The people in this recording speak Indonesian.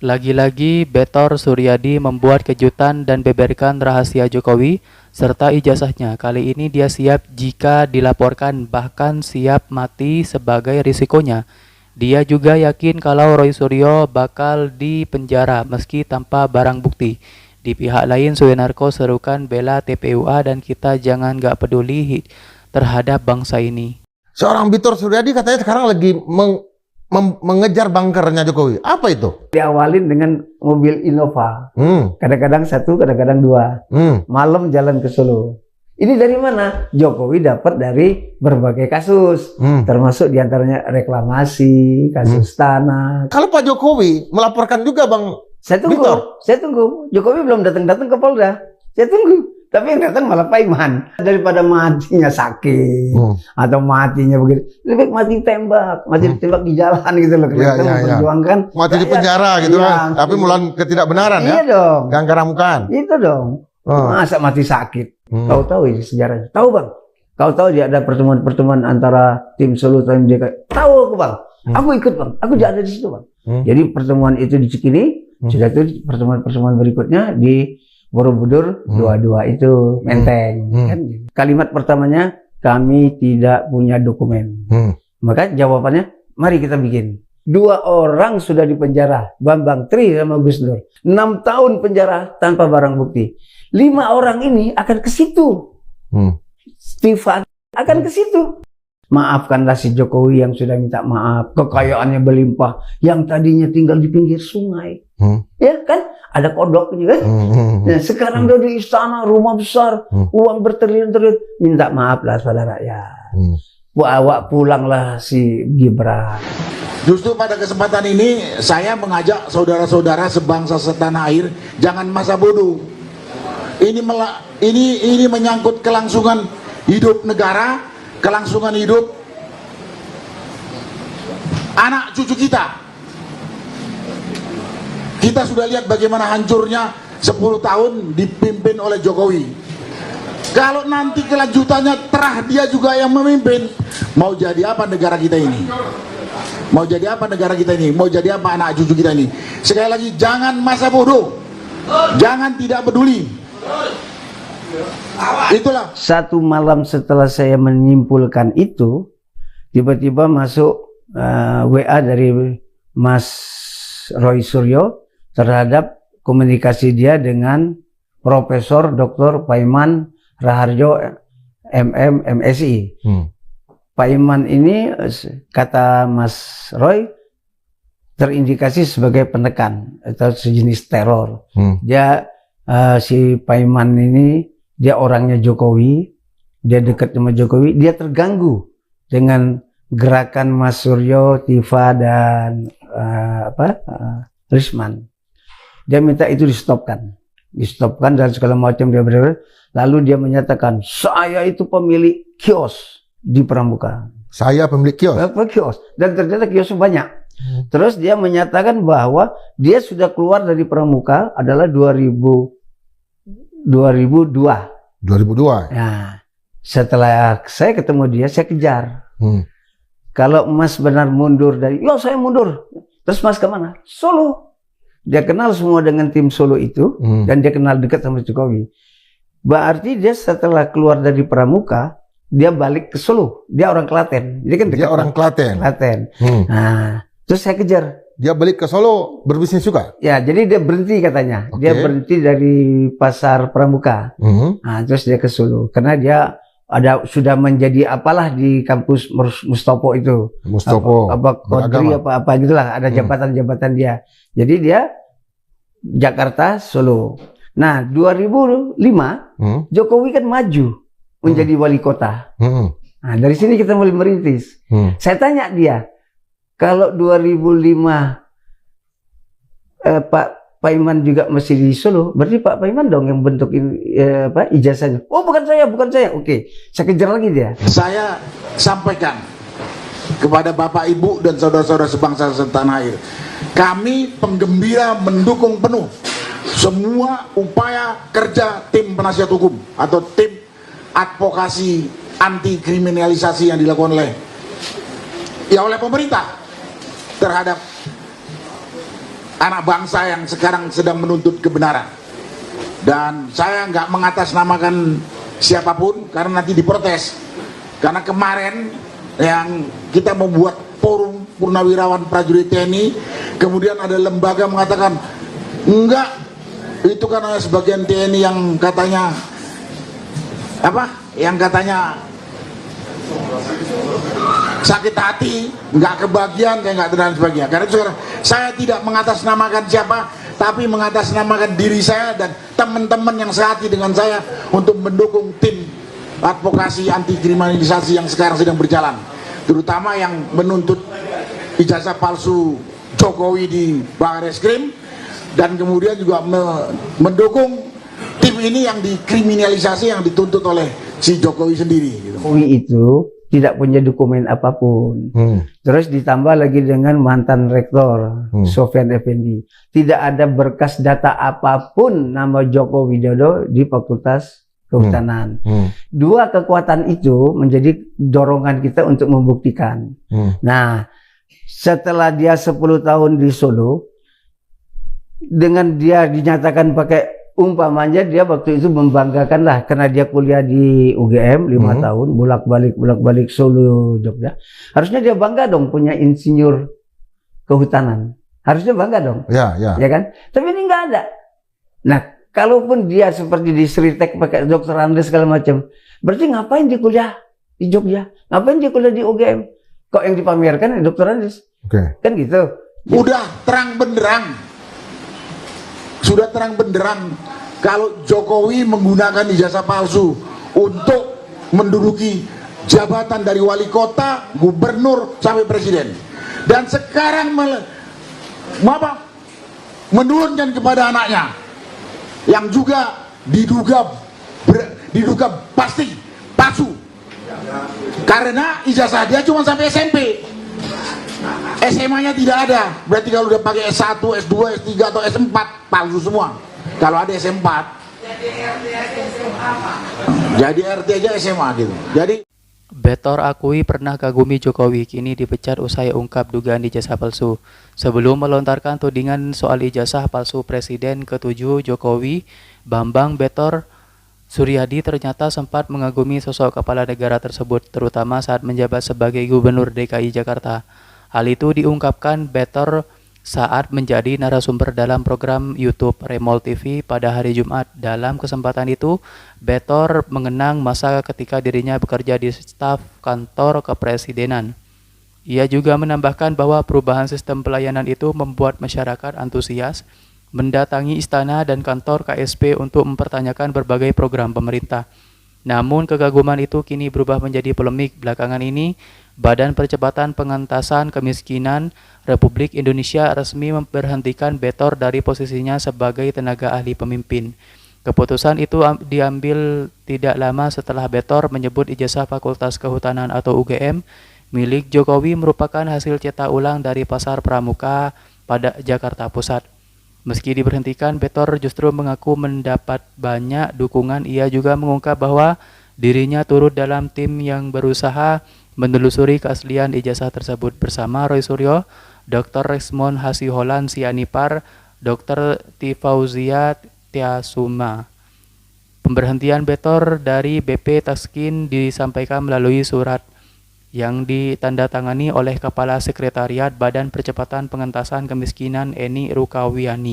Lagi-lagi Betor Suryadi membuat kejutan dan beberkan rahasia Jokowi serta ijazahnya. Kali ini dia siap jika dilaporkan, bahkan siap mati sebagai risikonya. Dia juga yakin kalau Roy Suryo bakal dipenjara meski tanpa barang bukti. Di pihak lain, Suenarko serukan bela TPUA dan kita jangan gak peduli terhadap bangsa ini. Seorang Betor Suryadi katanya sekarang lagi mengejar bunkernya Jokowi. Apa itu? Diawalin dengan mobil Innova. Kadang-kadang satu, kadang-kadang dua. Malam jalan ke Solo. Ini dari mana? Jokowi dapat dari berbagai kasus. Termasuk diantaranya reklamasi, kasus tanah. Kalau Pak Jokowi melaporkan juga Bang Saya tunggu. Jokowi belum datang-datang ke Polda. Saya tunggu. Tapi yang datang malah Pak Iman. Daripada matinya sakit atau matinya begitu, lebih baik mati tembak, mati ditembak di jalan gitu loh. Kita memperjuangkan mati di penjara gitu kan. Tapi melawan ketidakbenaran ya. Iya dong. Yang keramukan. Itu dong. Masa mati sakit? Kau tahu ini sejarahnya? Tahu Bang? Kau tahu dia ada pertemuan-pertemuan antara tim Solo dan DKI? Tahu aku Bang. Aku ikut Bang. Aku juga ada di situ Bang. Jadi pertemuan itu di Cikini, sudah itu pertemuan-pertemuan berikutnya di Borobudur 22 itu Menteng. Kan? Kalimat pertamanya, kami tidak punya dokumen. Maka jawabannya, mari kita bikin. 2 orang sudah dipenjara, Bambang Tri sama Gus Dur. 6 tahun penjara tanpa barang bukti. 5 orang ini akan ke situ. Stefan akan ke situ. Maafkanlah si Jokowi yang sudah minta maaf, kekayaannya berlimpah, yang tadinya tinggal di pinggir sungai. Ya kan? Ada kodoknya kan? Nah, sekarang udah di istana, rumah besar, uang bertriliun-triliun, minta maaflah pada rakyat. Bawa pulanglah si Gibran. Justru pada kesempatan ini saya mengajak saudara-saudara sebangsa setanah air, jangan masa bodoh. Ini menyangkut kelangsungan hidup negara, kelangsungan hidup anak cucu kita. Kita sudah lihat bagaimana hancurnya 10 tahun dipimpin oleh Jokowi. Kalau nanti kelanjutannya terah dia juga yang memimpin, mau jadi apa negara kita ini? Mau jadi apa negara kita ini? Mau jadi apa anak cucu kita ini? Sekali lagi, jangan masa bodoh, jangan tidak peduli. Itulah. Satu malam setelah saya menyimpulkan itu, tiba-tiba masuk WA dari Mas Roy Suryo terhadap komunikasi dia dengan Profesor Dr. Paiman Raharjo MM MSI. Paiman ini kata Mas Roy terindikasi sebagai penekan atau sejenis teror. Dia si Paiman ini dia orangnya Jokowi, dia dekat sama Jokowi, dia terganggu dengan gerakan Mas Suryo, Tifa dan Risman. Dia minta itu distopkan dan segala macam dia berada. Lalu dia menyatakan, saya itu pemilik kios di Pramuka. Saya pemilik kios. Dan ternyata kiosnya banyak. Terus dia menyatakan bahwa dia sudah keluar dari Pramuka adalah 2002. Nah, setelah saya ketemu dia, saya kejar. Kalau Mas benar mundur dari, ya saya mundur. Terus Mas kemana? Solo. Dia kenal semua dengan tim Solo itu, dan dia kenal dekat sama Jokowi. Berarti dia setelah keluar dari Pramuka, dia balik ke Solo. Dia orang Klaten. Jadi kan dekat. Dia orang Klaten. Nah, terus saya kejar. Dia balik ke Solo berbisnis juga? Ya, jadi dia berhenti katanya. Dia berhenti dari pasar Pramuka. Nah, terus dia ke Solo. Karena dia sudah menjadi apalah di kampus Mustopo itu. Mustopo. Kodri apa gitulah. Ada jabatan-jabatan dia. Jadi dia Jakarta, Solo. Nah, 2005 Jokowi kan maju menjadi wali kota. Nah, dari sini kita mulai merintis. Saya tanya dia, kalau 2005 Pak Paiman juga masih di Solo, berarti Pak Paiman dong yang bentuk ijazahnya. Oh, bukan saya. Oke, saya kejar lagi dia. Saya sampaikan kepada Bapak Ibu dan saudara-saudara sebangsa setanah air, kami penggembira mendukung penuh semua upaya kerja tim penasihat hukum atau tim advokasi anti kriminalisasi yang dilakukan oleh pemerintah terhadap anak bangsa yang sekarang sedang menuntut kebenaran. Dan saya nggak mengatasnamakan siapapun karena nanti diprotes. Karena kemarin yang kita membuat forum purnawirawan prajurit TNI, kemudian ada lembaga mengatakan enggak, itu kan hanya sebagian TNI yang katanya sakit hati, nggak kebagian, kayak nggak dan sebagainya. Karena itu sekarang saya tidak mengatasnamakan siapa, tapi mengatasnamakan diri saya dan teman-teman yang sehati dengan saya untuk mendukung tim advokasi anti kriminalisasi yang sekarang sedang berjalan, terutama yang menuntut ijazah palsu Jokowi di Barreskrim, dan kemudian juga mendukung tim ini yang dikriminalisasi, yang dituntut oleh si Jokowi sendiri gitu. Jokowi itu tidak punya dokumen apapun. Terus ditambah lagi dengan mantan rektor Sofyan Effendi, tidak ada berkas data apapun nama Joko Widodo di Fakultas Kehutanan. Dua kekuatan itu menjadi dorongan kita untuk membuktikan. Nah, setelah dia 10 tahun di Solo, dengan dia dinyatakan pakai umpamanya dia waktu itu membanggakan lah karena dia kuliah di UGM 5 tahun bolak-balik Solo Jogja. Harusnya dia bangga dong punya insinyur kehutanan. Harusnya bangga dong. Ya kan? Tapi ini nggak ada. Nah, kalaupun dia seperti di Sritek pakai dokter Andes segala macam, berarti ngapain dia kuliah di Jogja? Ngapain dia kuliah di UGM? Kok yang dipamerkan dokter Andes? Kan gitu. Udah terang benderang. Sudah terang benderang kalau Jokowi menggunakan ijazah palsu untuk menduduki jabatan dari wali kota, gubernur, sampai presiden. Dan sekarang menurunkan kepada anaknya yang juga diduga pasti palsu. Karena ijazah dia cuma sampai SMP. SMA-nya tidak ada. Berarti kalau udah pakai S1, S2, S3 atau S4 palsu semua. Kalau ada S4. Jadi RT aja SMA gitu. Jadi Betor akui pernah kagumi Jokowi, kini dipecat usai ungkap dugaan ijazah palsu. Sebelum melontarkan tudingan soal ijazah palsu Presiden ke-7 Jokowi, Bambang Betor Suryadi ternyata sempat mengagumi sosok kepala negara tersebut, terutama saat menjabat sebagai Gubernur DKI Jakarta. Hal itu diungkapkan Betor saat menjadi narasumber dalam program YouTube Remol TV pada hari Jumat. Dalam kesempatan itu, Betor mengenang masa ketika dirinya bekerja di staf kantor kepresidenan. Ia juga menambahkan bahwa perubahan sistem pelayanan itu membuat masyarakat antusias mendatangi istana dan kantor KSP untuk mempertanyakan berbagai program pemerintah. Namun kekaguman itu kini berubah menjadi polemik. Belakangan ini, Badan Percepatan Pengentasan Kemiskinan Republik Indonesia resmi memberhentikan Betor dari posisinya sebagai tenaga ahli pemimpin. Keputusan itu diambil tidak lama setelah Betor menyebut ijazah Fakultas Kehutanan atau UGM milik Jokowi merupakan hasil cetak ulang dari Pasar Pramuka pada Jakarta Pusat. Meski diberhentikan, Betor justru mengaku mendapat banyak dukungan. Ia juga mengungkap bahwa dirinya turut dalam tim yang berusaha menelusuri keaslian ijazah tersebut bersama Roy Suryo, Dr. Resmond Hasiholan Sianipar, Dr. Tifauzia Tiasuma. Pemberhentian Betor dari BP Taskin disampaikan melalui surat yang ditandatangani oleh Kepala Sekretariat Badan Percepatan Pengentasan Kemiskinan Eni Rukawiani.